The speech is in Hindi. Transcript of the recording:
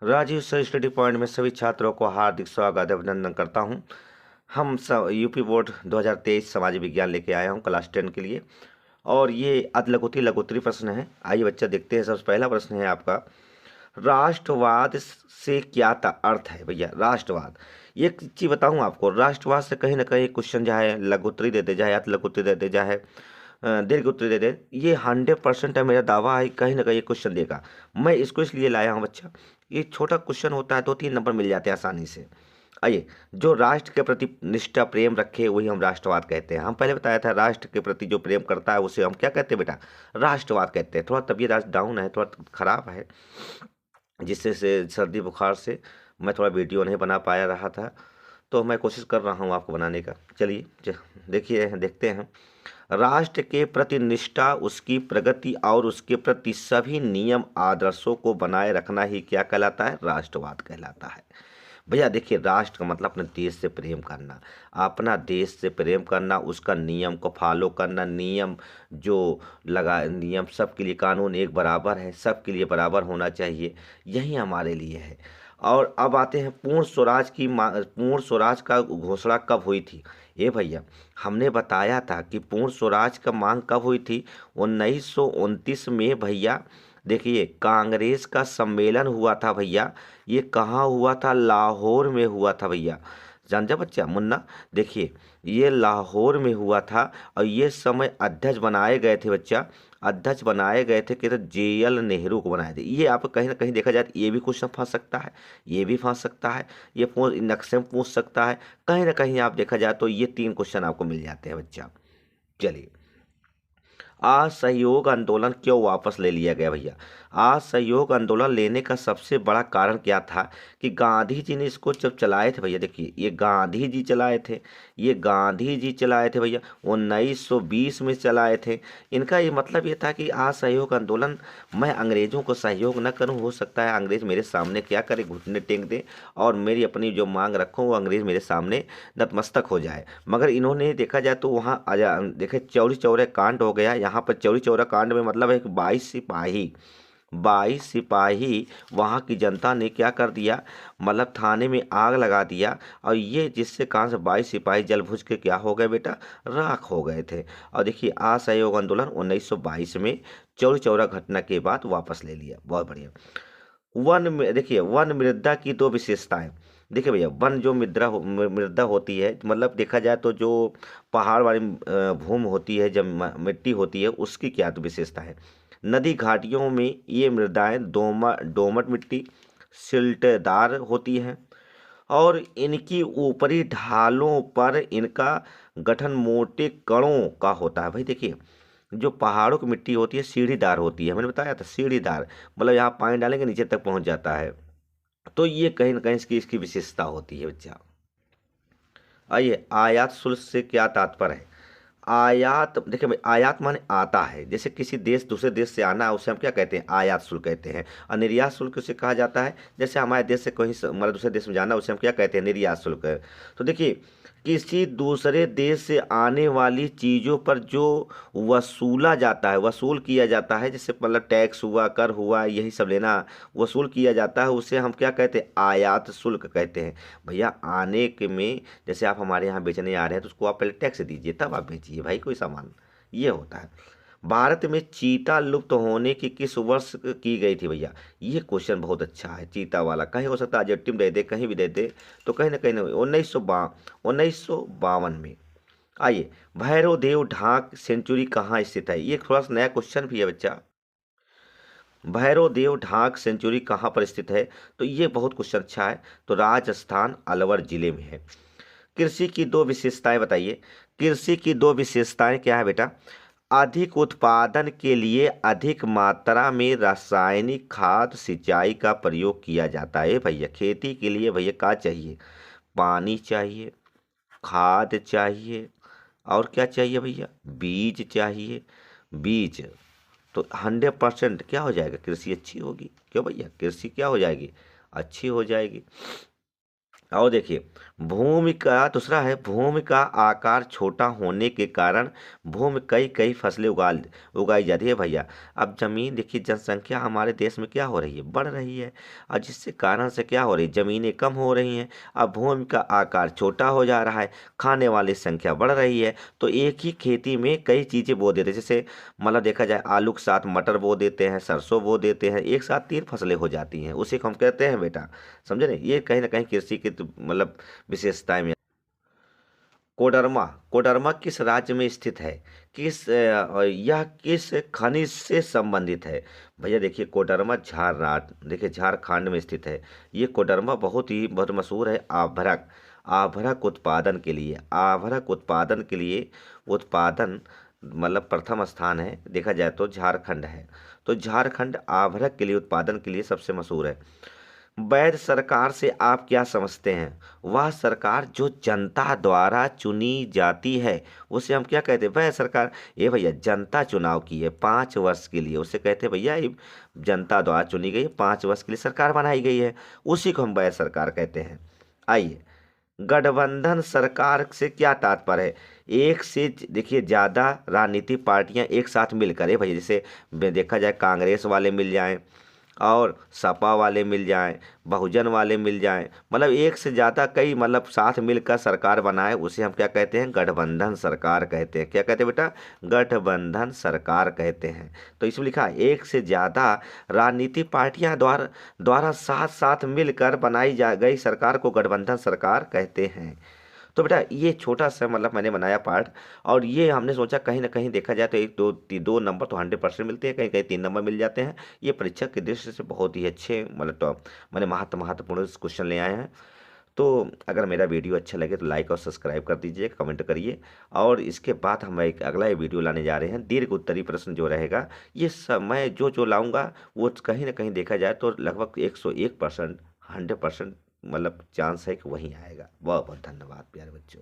राजीव सर स्टडी पॉइंट में सभी छात्रों को हार्दिक स्वागत अभिनंदन करता हूं। हम सब यूपी बोर्ड 2023 समाज विज्ञान लेके आया हूं क्लास 10 के लिए। और ये अधलघुती लघुत्तरी प्रश्न है। आइए बच्चा देखते हैं। सबसे पहला प्रश्न है आपका, राष्ट्रवाद से क्या अर्थ है भैया। राष्ट्रवाद, एक चीज बताऊं आपको, राष्ट्रवाद से कहीं ना कहीं क्वेश्चन चाहे लघुत्तरी देते, चाहे अतिलघुत्तरी देते, चाहे दीर्घ उत्तरी देते, ये 100% है, मेरा दावा है कहीं ना कहीं क्वेश्चन देगा। मैं इसको इसलिए लाया हूँ बच्चा, ये छोटा क्वेश्चन होता है, 2-3 नंबर मिल जाते हैं आसानी से। आइए, जो राष्ट्र के प्रति निष्ठा प्रेम रखे वही हम राष्ट्रवाद कहते हैं। हम पहले बताया था, राष्ट्र के प्रति जो प्रेम करता है उसे हम क्या कहते हैं बेटा, राष्ट्रवाद कहते हैं। थोड़ा तबीयत आज डाउन है, थोड़ा खराब है, जिससे से सर्दी बुखार से मैं थोड़ा वीडियो नहीं बना पाया रहा था, तो मैं कोशिश कर रहा हूँ आपको बनाने का। चलिए देखिए, देखते हैं। राष्ट्र के प्रति निष्ठा, उसकी प्रगति और उसके प्रति सभी नियम आदर्शों को बनाए रखना ही क्या कहलाता है, राष्ट्रवाद कहलाता है। भैया देखिए, राष्ट्र का मतलब अपने देश से प्रेम करना, अपना देश से प्रेम करना, उसका नियम को फॉलो करना, नियम जो लगा, नियम सबके लिए, कानून एक बराबर है, सबके लिए बराबर होना चाहिए, यही हमारे लिए है। और अब आते हैं पूर्ण स्वराज की पूर्ण स्वराज का घोषणा कब हुई थी। ये भैया, हमने बताया था कि पूर्ण स्वराज का मांग कब हुई थी, 1929 में भैया। देखिए, कांग्रेस का सम्मेलन हुआ था भैया। ये कहाँ हुआ था, लाहौर में हुआ था भैया। जानते बच्चा मुन्ना, देखिए ये लाहौर में हुआ था। और ये समय अध्यक्ष बनाए गए थे बच्चा, अध्यक्ष बनाए गए थे कि तो JL नेहरू को बनाए थे। ये आप कहीं ना कहीं देखा जाए तो ये भी क्वेश्चन फंस सकता है, ये भी फंस सकता है, ये नक्शे में पूछ सकता है। कहीं ना कहीं आप देखा जाए तो ये 3 क्वेश्चन आपको मिल जाते हैं बच्चा। चलिए, असहयोग आंदोलन क्यों वापस ले लिया गया भैया। असहयोग आंदोलन लेने का सबसे बड़ा कारण क्या था कि गांधी जी ने इसको जब चलाए थे भैया। देखिए, ये गांधी जी चलाए थे, ये गांधी जी चलाए थे भैया, 1920 में चलाए थे। इनका ये मतलब ये था कि असहयोग आंदोलन, मैं अंग्रेजों को सहयोग न करूं, हो सकता है अंग्रेज मेरे सामने क्या करे, घुटने टेक दे और मेरी अपनी जो मांग रखूं वो अंग्रेज मेरे सामने नतमस्तक हो जाए। मगर इन्होंने देखा जाए तो वहाँ देखे चौरी चौरा कांड हो गया। यहाँ पर चौरी चौरा कांड में मतलब है कि 22 सिपाही वहाँ की जनता ने क्या कर दिया, मतलब थाने में आग लगा दिया। और ये जिससे कहाँ से 22 सिपाही जल बुझ के क्या हो गए बेटा, राख हो गए थे। और देखिए, असहयोग आंदोलन 1922 में चौरी चौरा घटना के बाद वापस ले लिया। बहुत बढ़िया। वन में देखिए, वन मृदा की 2 विशेषताएं। देखिए भैया, वन जो मृदा होती है, मतलब देखा जाए तो जो पहाड़ वाली भूमि होती है, जब मिट्टी होती है, उसकी क्या तो विशेषता है। नदी घाटियों में ये मृदाएं दोमट मिट्टी, सिल्टदार होती हैं। और इनकी ऊपरी ढालों पर इनका गठन मोटे कणों का होता है। भाई देखिए, जो पहाड़ों की मिट्टी होती है सीढ़ीदार होती है, मैंने बताया था सीढ़ीदार, मतलब यहाँ पानी डालेंगे नीचे तक पहुँच जाता है। तो ये कहीं ना कहीं इसकी इसकी विशेषता होती है बच्चा। आइए, आयात शुल्क से क्या तात्पर्य है। आयात, देखिए भाई, आयात माने आता है, जैसे किसी देश दूसरे देश से आना है उसे हम क्या कहते हैं, आयात शुल्क कहते हैं। और निर्यात शुल्क उसे कहा जाता है, जैसे हमारे देश से कहीं मतलब दूसरे देश में जाना उसे हम क्या कहते हैं, निर्यात शुल्क। तो देखिए, किसी दूसरे देश से आने वाली चीज़ों पर जो वसूला जाता है, वसूल किया जाता है, जैसे मतलब टैक्स हुआ, कर हुआ, यही सब लेना वसूल किया जाता है, उसे हम क्या कहते हैं, आयात शुल्क कहते हैं। भैया, आने के में जैसे आप हमारे यहाँ बेचने आ रहे हैं तो उसको आप पहले टैक्स दीजिए तब आप बेचिए भाई कोई सामान, ये होता है। भारत में चीता लुप्त होने की किस वर्ष की गई थी भैया। ये क्वेश्चन बहुत अच्छा है, चीता वाला कहीं हो सकता है एडजेक्टिव दे दे, कहीं भी दे दे, तो कहीं ना कहीं 1952 में। आइए, भैरव देव ढाक सेंचुरी कहाँ स्थित है। ये थोड़ा सा नया क्वेश्चन भी है बच्चा। भैरव देव ढाक सेंचुरी कहाँ पर स्थित है, तो ये बहुत क्वेश्चन अच्छा है। तो राजस्थान अलवर जिले में है। कृषि की 2 विशेषताएं बताइए। कृषि की 2 विशेषताएं क्या है बेटा, अधिक उत्पादन के लिए अधिक मात्रा में रासायनिक खाद सिंचाई का प्रयोग किया जाता है भैया। खेती के लिए भैया क्या चाहिए, पानी चाहिए, खाद चाहिए, और क्या चाहिए भैया, बीज चाहिए। बीज तो 100% क्या हो जाएगा, कृषि अच्छी होगी। क्यों भैया, कृषि क्या हो जाएगी, अच्छी हो जाएगी। और देखिए, भूमि का दूसरा है, भूमि का आकार छोटा होने के कारण भूमि कई कई फसलें उगाई जाती है भैया। अब जमीन देखिए, जनसंख्या हमारे देश में क्या हो रही है, बढ़ रही है, और जिससे कारण से क्या हो रही है, जमीनें कम हो रही हैं। अब भूमि का आकार छोटा हो जा रहा है, खाने वाली संख्या बढ़ रही है, तो एक ही खेती में कई चीज़ें बो देते हैं। जैसे मतलब देखा जाए, आलू के साथ मटर बो देते हैं, सरसों बो देते हैं, एक साथ 3 फसलें हो जाती हैं, उसी को हम कहते हैं बेटा, समझे नहीं, ये कहीं ना कहीं कृषि की मतलब विशेषताएं में। कोडरमा, कोडरमा किस राज्य में स्थित है, यह किस खनिज से संबंधित है। भैया देखिए, कोडरमा देखिए झारखंड में स्थित है। ये कोडरमा बहुत मशहूर है आभरक आभरक उत्पादन के लिए। आभरक उत्पादन के लिए उत्पादन मतलब प्रथम स्थान है, देखा जाए तो झारखंड है। तो झारखंड आभरक के लिए उत्पादन के लिए सबसे मशहूर है। वैध सरकार से आप क्या समझते हैं? वह सरकार जो जनता द्वारा चुनी जाती है, उसे हम क्या कहते हैं? वैध सरकार। ये भैया जनता चुनाव की है 5 वर्ष के लिए, उसे कहते हैं भैया ये जनता द्वारा चुनी गई 5 वर्ष के लिए सरकार बनाई गई है, उसी को हम वैध सरकार कहते हैं। आइए, गठबंधन सरकार से क्या तात्पर्य है? एक से देखिए ज़्यादा राजनीतिक पार्टियां एक साथ मिलकर, है भैया, जैसे देखा जाए कांग्रेस वाले मिल जाएं और सपा वाले मिल जाएं, बहुजन वाले मिल जाएं, मतलब एक से ज़्यादा कई मतलब साथ मिलकर सरकार बनाए, उसे हम क्या कहते हैं? गठबंधन सरकार कहते हैं। क्या कहते हैं बेटा? गठबंधन सरकार कहते हैं। तो इसमें लिखा है, एक से ज़्यादा राजनीतिक पार्टियां द्वारा द्वारा साथ साथ मिलकर बनाई जा गई सरकार को गठबंधन सरकार कहते हैं। तो बेटा ये छोटा सा मतलब मैंने बनाया पार्ट, और ये हमने सोचा कहीं ना कहीं देखा जाए तो एक दो दो नंबर तो 100% मिलते हैं, कहीं कहीं 3 नंबर मिल जाते हैं। ये परीक्षा के दृष्टि से बहुत ही अच्छे मतलब टॉप मैंने महत्वपूर्ण क्वेश्चन ले आए हैं। तो अगर मेरा वीडियो अच्छा लगे तो लाइक और सब्सक्राइब कर दीजिए, कमेंट करिए। और इसके बाद हम एक अगला ये वीडियो लाने जा रहे हैं, दीर्घ उत्तरी प्रश्न जो रहेगा, ये सब मैं जो लाऊंगा वो कहीं ना कहीं देखा जाए तो लगभग 101%, 100% मतलब चांस है कि वहीं आएगा। बहुत बहुत धन्यवाद प्यारे बच्चों।